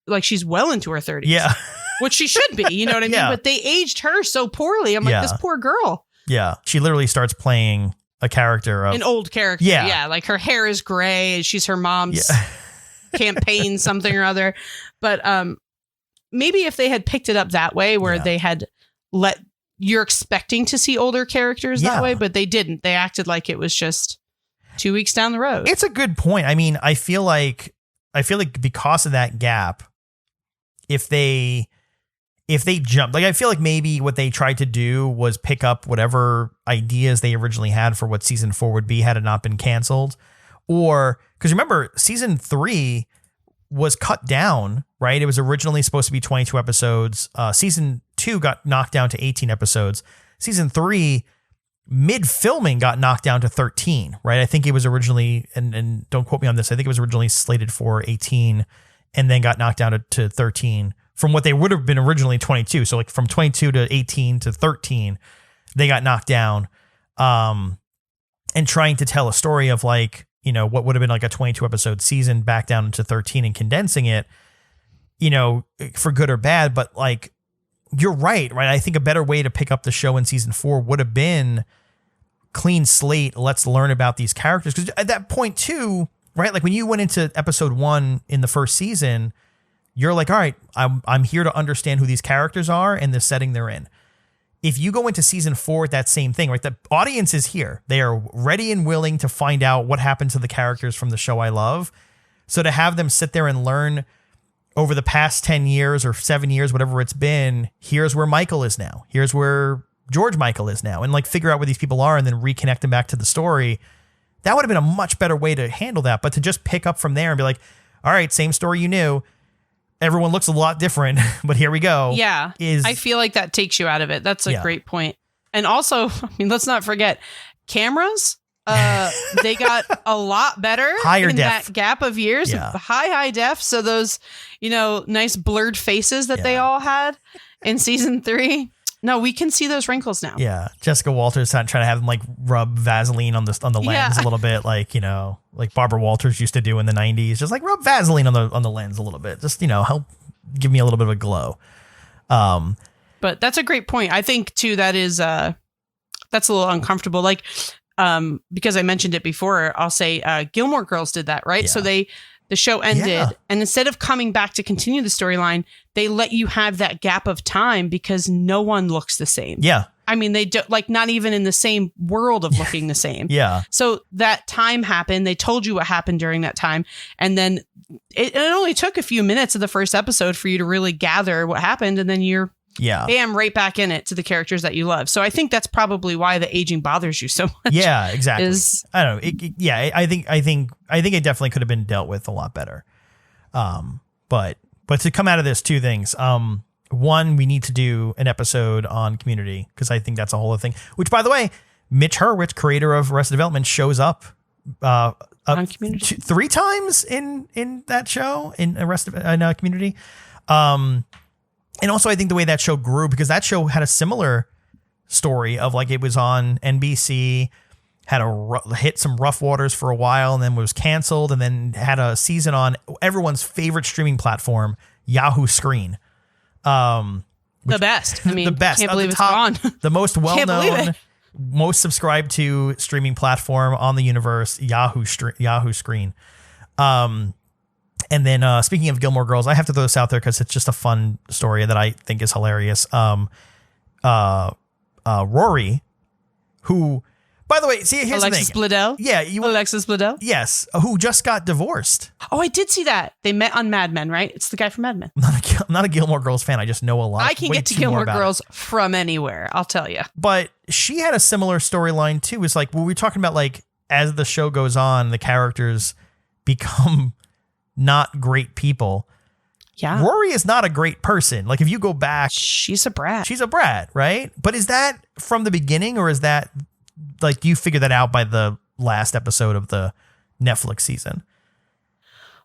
like she's well into her 30s. Yeah. which she should be, you know what I mean? But they aged her so poorly. I'm like, this poor girl. Yeah. She literally starts playing a character of an old character. Yeah. Like her hair is gray and she's her mom's campaign something or other. But maybe if they had picked it up that way where they had you're expecting to see older characters that way, but they didn't. They acted like it was just 2 weeks down the road. It's a good point. I mean, I feel like because of that gap, if they jumped, like I feel like maybe what they tried to do was pick up whatever ideas they originally had for what season 4 would be had it not been canceled. Or because remember, season 3 was cut down, right? It was originally supposed to be 22 episodes. Season 2 got knocked down to 18 episodes. Season 3, mid-filming, got knocked down to 13, right? I think it was originally, and don't quote me on this, I think it was originally slated for 18 and then got knocked down to 13 from what they would have been originally 22. So like from 22 to 18 to 13, they got knocked down. And trying to tell a story of like, you know, what would have been like a 22 episode season back down into 13 and condensing it, you know, for good or bad. But like, you're right? I think a better way to pick up the show in season 4 would have been clean slate. Let's learn about these characters. Because at that point too, right? Like when you went into episode 1 in the first season, you're like, all right, I'm here to understand who these characters are and the setting they're in. If you go into season 4 with that same thing, right? The audience is here. They are ready and willing to find out what happened to the characters from the show I love. So to have them sit there and learn over the past 10 years or 7 years, whatever it's been, here's where Michael is now. Here's where George Michael is now. And like figure out where these people are and then reconnect them back to the story. That would have been a much better way to handle that. But to just pick up from there and be like, all right, same story you knew. Everyone looks a lot different, but here we go. Yeah. I feel like that takes you out of it. That's a great point. And also, I mean, let's not forget cameras. They got a lot better higher in def. That gap of years. Yeah. High def. So those, you know, nice blurred faces that they all had in season 3. No, we can see those wrinkles now. Yeah. Jessica Walters trying to have them like rub Vaseline on the lens a little bit, like, you know, like Barbara Walters used to do in the 90s. Just like rub Vaseline on the lens a little bit. Just, you know, help give me a little bit of a glow. But that's a great point. I think too that is that's a little uncomfortable. Like because I mentioned it before, I'll say Gilmore Girls did that, right? Yeah. So the show ended, and instead of coming back to continue the storyline, they let you have that gap of time because no one looks the same. Yeah. I mean, they do, like not even in the same world of looking the same. Yeah. So that time happened. They told you what happened during that time. And then it only took a few minutes of the first episode for you to really gather what happened. And then you're bam, right back in it to the characters that you love. So I think that's probably why the aging bothers you so much. Yeah, exactly. I don't know. I think it definitely could have been dealt with a lot better. But to come out of this, two things. One, we need to do an episode on Community because I think that's a whole other thing. Which, by the way, Mitch Hurwitz, creator of Arrested Development, shows up on Community 3 times in that show in Community. And also, I think the way that show grew, because that show had a similar story of like it was on NBC, had hit some rough waters for a while, and then was canceled, and then had a season on everyone's favorite streaming platform, Yahoo Screen. The best. I mean, the best. Can't believe it's gone. The most well-known, most subscribed to streaming platform on the universe, Yahoo Screen. And then speaking of Gilmore Girls, I have to throw this out there because it's just a fun story that I think is hilarious. Rory, who, by the way, see, here's Alexis the thing. Bledel? Yeah. Alexis Bledel? Yes. Who just got divorced. Oh, I did see that. They met on Mad Men, right? It's the guy from Mad Men. I'm not a Gilmore Girls fan. I just know a lot. I can get to Gilmore Girls from anywhere, I'll tell you. But she had a similar storyline too. It's like, well, we were talking about like, as the show goes on, the characters become not great people. Yeah. Rory is not a great person. Like if you go back, she's a brat, right? But is that from the beginning, or is that like you figured that out by the last episode of the Netflix season?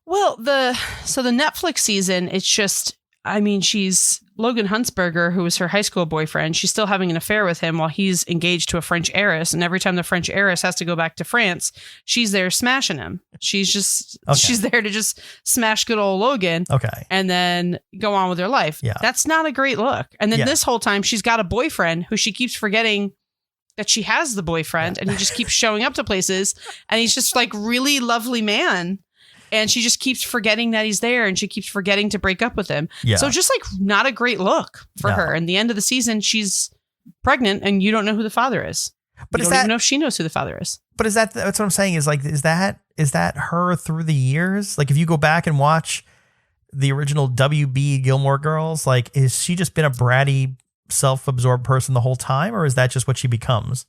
Well, the Netflix season, it's just I mean, she's Logan Huntsberger, who was her high school boyfriend. She's still having an affair with him while he's engaged to a French heiress. And every time the French heiress has to go back to France, she's there smashing him. She's there to just smash good old Logan. Okay. And then go on with her life. Yeah. That's not a great look. And then this whole time she's got a boyfriend who she keeps forgetting that she has the boyfriend, and he just keeps showing up to places, and he's just like really lovely man. And she just keeps forgetting that he's there, and she keeps forgetting to break up with him. Yeah. So just like not a great look for her. And the end of the season, she's pregnant and you don't know who the father is. But you don't even know if she knows who the father is. But that's what I'm saying is like, is that her through the years? Like if you go back and watch the original WB Gilmore Girls, like is she just been a bratty, self-absorbed person the whole time, or is that just what she becomes?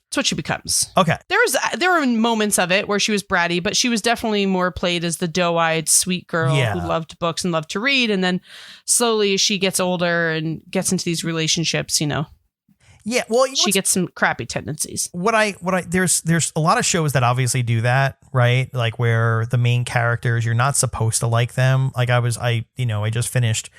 It's what she becomes. Okay. There were moments of it where she was bratty, but she was definitely more played as the doe-eyed sweet girl who loved books and loved to read. And then slowly as she gets older and gets into these relationships, you know. Yeah, well, she gets some crappy tendencies. There's a lot of shows that obviously do that, right? Like where the main characters, you're not supposed to like them. Like I just finished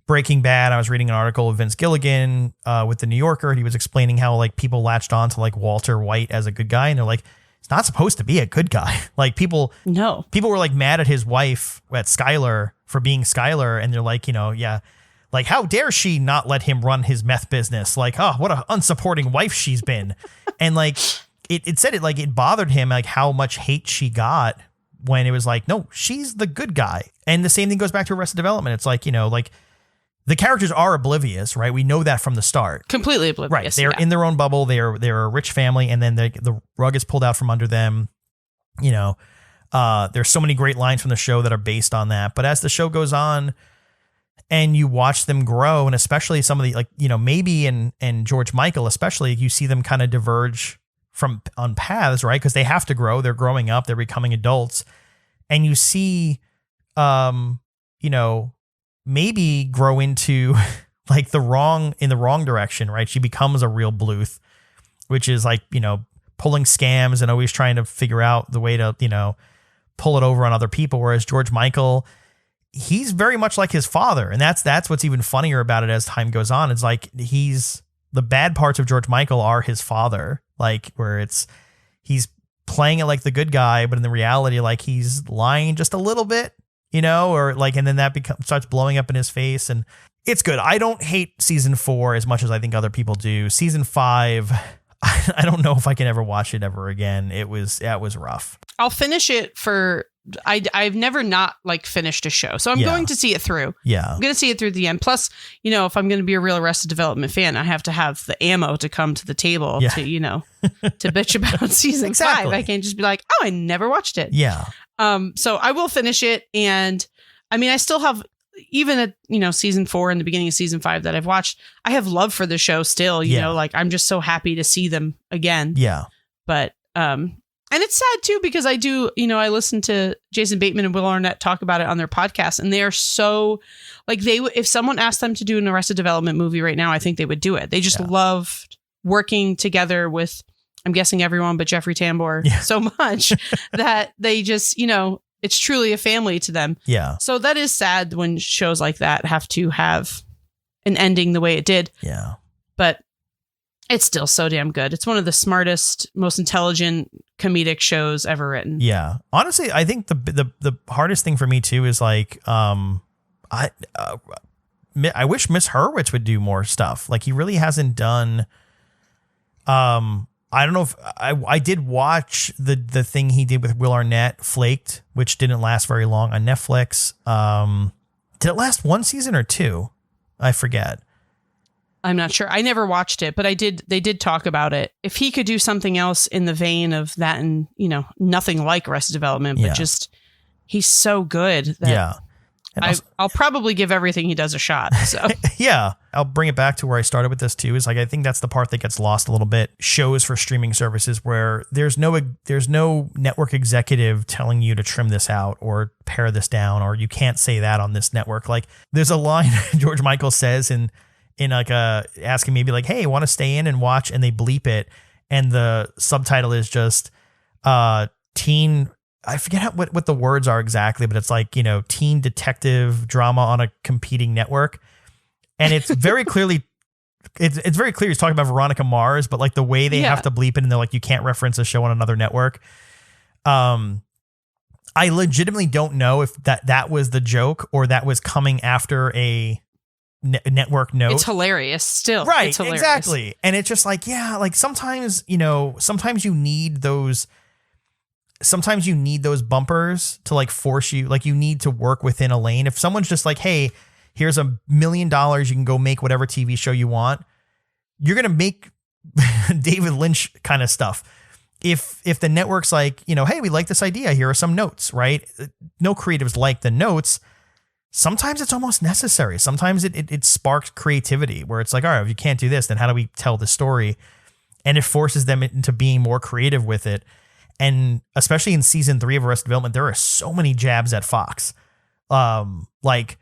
Breaking Bad. I was reading an article of Vince Gilligan with the New Yorker, and he was explaining how like people latched on to like Walter White as a good guy, and they're like, it's not supposed to be a good guy. Like people were like mad at his wife at Skylar for being Skylar, and they're like, like how dare she not let him run his meth business? Like, oh, what a unsupporting wife she's been. And like it said it bothered him like how much hate she got when it was like, no, she's the good guy. And the same thing goes back to Arrested Development. It's like, like the characters are oblivious, right? We know that from the start. Completely oblivious. Right. They're in their own bubble. They're a rich family, and then the rug is pulled out from under them. There's so many great lines from the show that are based on that. But as the show goes on and you watch them grow, and especially some of the maybe and George Michael, especially, you see them kind of diverge on paths, right? Because they have to grow. They're growing up. They're becoming adults. And you see, maybe grow into like in the wrong direction, right? She becomes a real Bluth, which is like, pulling scams and always trying to figure out the way to, pull it over on other people. Whereas George Michael, he's very much like his father. And that's what's even funnier about it as time goes on. It's like the bad parts of George Michael are his father, like where he's playing it like the good guy, but in the reality, like he's lying just a little bit, or like, and then that starts blowing up in his face, and it's good. I don't hate season 4 as much as I think other people do. Season 5, I don't know if I can ever watch it ever again. It was rough. I'll finish it I've never not like finished a show. So I'm going to see it through. Yeah. I'm going to see it through the end. Plus, if I'm going to be a real Arrested Development fan, I have to have the ammo to come to the table to, to bitch about season 5. I can't just be like, oh, I never watched it. Yeah. So I will finish it. And I mean, I still have, even at, season 4 and the beginning of season 5 that I've watched, I have love for the show still, like I'm just so happy to see them again. Yeah. But, and it's sad too, because I do, I listen to Jason Bateman and Will Arnett talk about it on their podcast, and they are so like if someone asked them to do an Arrested Development movie right now, I think they would do it. They just loved working together with, I'm guessing everyone but Jeffrey Tambor so much that they just, it's truly a family to them. Yeah. So that is sad when shows like that have to have an ending the way it did. Yeah. But it's still so damn good. It's one of the smartest, most intelligent comedic shows ever written. Yeah. Honestly, I think the hardest thing for me too is like, I wish Miss Hurwitz would do more stuff. Like he really hasn't done, I don't know if I did watch the thing he did with Will Arnett, Flaked, which didn't last very long on Netflix. Did it last 1 season or 2? I forget. I'm not sure. I never watched it, but they did talk about it. If he could do something else in the vein of that, and nothing like Arrested Development, but just he's so good that I'll probably give everything he does a shot. So yeah, I'll bring it back to where I started with this too. Is like, I think that's the part that gets lost a little bit. Shows for streaming services where there's no network executive telling you to trim this out or pare this down, or you can't say that on this network. Like there's a line George Michael says in like asking maybe like, hey, want to stay in and watch, and they bleep it, and the subtitle is just teen I forget what the words are exactly, but it's like, teen detective drama on a competing network. And it's very clearly, it's very clear he's talking about Veronica Mars, but like the way they have to bleep it and they're like, you can't reference a show on another network. I legitimately don't know if that was the joke or that was coming after a network note. It's hilarious still. Right. It's hilarious. Exactly. And it's just like, like sometimes you need those bumpers to like force you, like you need to work within a lane. If someone's just like, hey, here's $1 million, you can go make whatever TV show you want, you're going to make David Lynch kind of stuff. If the network's like, hey, we like this idea, here are some notes, right? No creatives like the notes. Sometimes it's almost necessary. Sometimes it sparks creativity where it's like, all right, if you can't do this, then how do we tell the story? And it forces them into being more creative with it. And especially in season 3 of Arrested Development, there are so many jabs at Fox. Like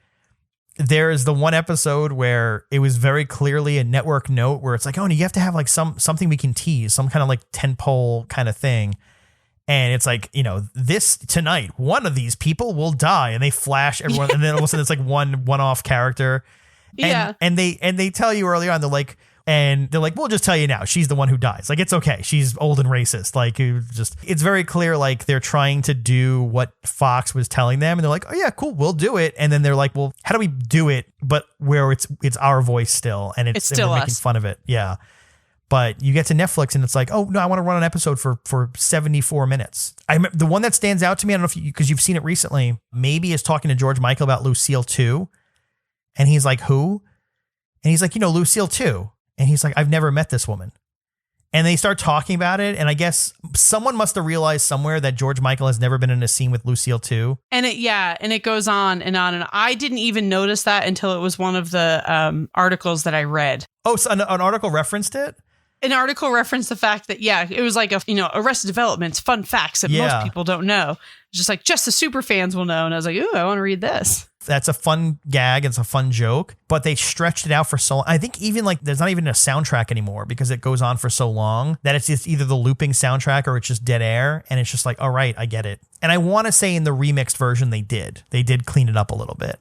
there's the one episode where it was very clearly a network note where it's like, oh, you have to have like something we can tease, some kind of like tentpole kind of thing. And it's like, this tonight, one of these people will die, and they flash everyone. And then all of a sudden it's like one-off character. And they tell you early on, they're like, we'll just tell you now, she's the one who dies. Like, it's okay. She's old and racist. Like, it's very clear. Like they're trying to do what Fox was telling them. And they're like, oh yeah, cool. We'll do it. And then they're like, well, how do we do it? But where it's our voice still. And it's still making fun of it. Yeah. But you get to Netflix and it's like, oh no, I want to run an episode for 74 minutes. The one that stands out to me, I don't know if because you've seen it recently, maybe is talking to George Michael about Lucille 2. And he's like, who? And he's like, Lucille 2. And he's like, I've never met this woman. And they start talking about it. And I guess someone must have realized somewhere that George Michael has never been in a scene with Lucille 2. And it goes on and on. And I didn't even notice that until it was one of the articles that I read. Oh, so an article referenced it? An article referenced the fact that, it was like Arrested Development's fun facts that most people don't know. It's just like, just the super fans will know. And I was like, ooh, I want to read this. That's a fun gag. It's a fun joke, but they stretched it out for so long. I think even like there's not even a soundtrack anymore because it goes on for so long that it's just either the looping soundtrack or it's just dead air. And it's just like, all right, I get it. And I want to say in the remixed version, they did clean it up a little bit.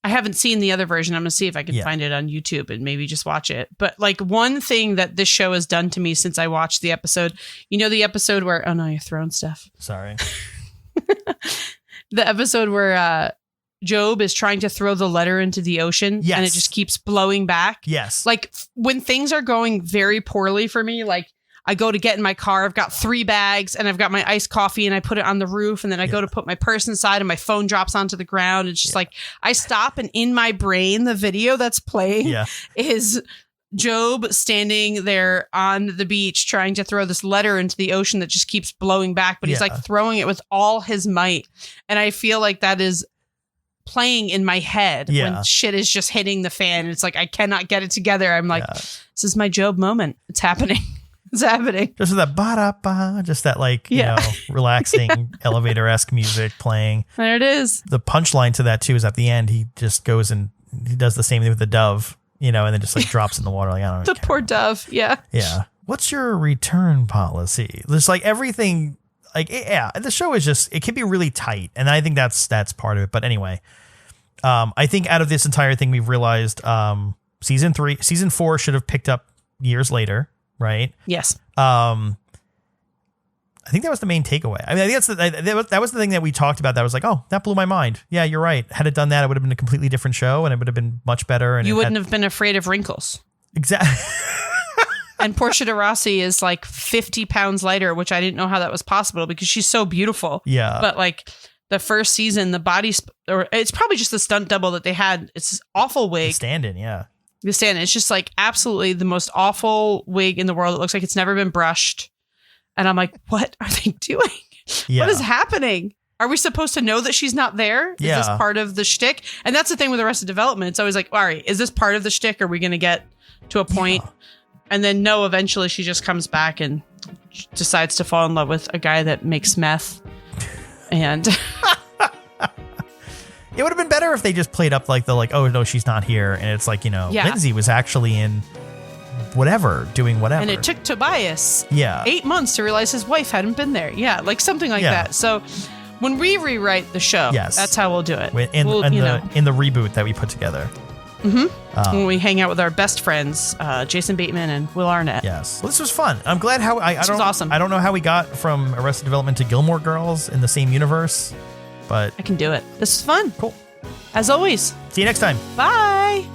I haven't seen the other version. I'm going to see if I can find it on YouTube and maybe just watch it. But like one thing that this show has done to me since I watched the episode, the episode where, oh no, you're throwing stuff. Sorry. The episode where Job is trying to throw the letter into the ocean and it just keeps blowing back. Yes. Like when things are going very poorly for me, like I go to get in my car, I've got 3 bags and I've got my iced coffee and I put it on the roof and then I go to put my purse inside and my phone drops onto the ground. It's just like I stop and in my brain, the video that's playing is Job standing there on the beach trying to throw this letter into the ocean that just keeps blowing back, but he's like throwing it with all his might. And I feel like that is playing in my head when shit is just hitting the fan. It's like I cannot get it together. I'm like, this is my Job moment. It's happening. It's happening. Just that ba-da-ba, just that like, relaxing elevator-esque music playing. There it is. The punchline to that too is at the end, he just goes and he does the same thing with the dove, and then just like drops in the water. Like, I don't know. The poor dove. Yeah. Yeah. What's your return policy? There's like everything, like, the show is just, it can be really tight. And I think that's part of it. But anyway, I think out of this entire thing, we've realized season 4 should have picked up years later. Right. Yes. I think that was the main takeaway. I mean, I think that was the thing that we talked about. That was like, oh, that blew my mind. Yeah, you're right. Had it done that, it would have been a completely different show, and it would have been much better. And you wouldn't have been afraid of wrinkles. Exactly. And Portia de Rossi is like 50 pounds lighter, which I didn't know how that was possible because she's so beautiful. Yeah. But like the first season, the body, or it's probably just the stunt double that they had. It's this awful wig. The stand-in, yeah. The stand-in. It's just like absolutely the most awful wig in the world. It looks like it's never been brushed. And I'm like, what are they doing? Yeah. What is happening? Are we supposed to know that she's not there? Is this part of the shtick? And that's the thing with Arrested Development. It's always like, all right, is this part of the shtick? Are we going to get to a point? Yeah. And then no, eventually she just comes back and decides to fall in love with a guy that makes meth. And it would have been better if they just played up like oh no, she's not here. And it's like, Lindsay was actually in whatever, doing whatever. And it took Tobias 8 months to realize his wife hadn't been there. Yeah, like something like that. So when we rewrite the show, that's how we'll do it. In the reboot that we put together. When we hang out with our best friends, Jason Bateman and Will Arnett. Yes. Well, this was fun. I'm glad how this was awesome. I don't know how we got from Arrested Development to Gilmore Girls in the same universe, but I can do it. This is fun. Cool. As always. See you next time. Bye.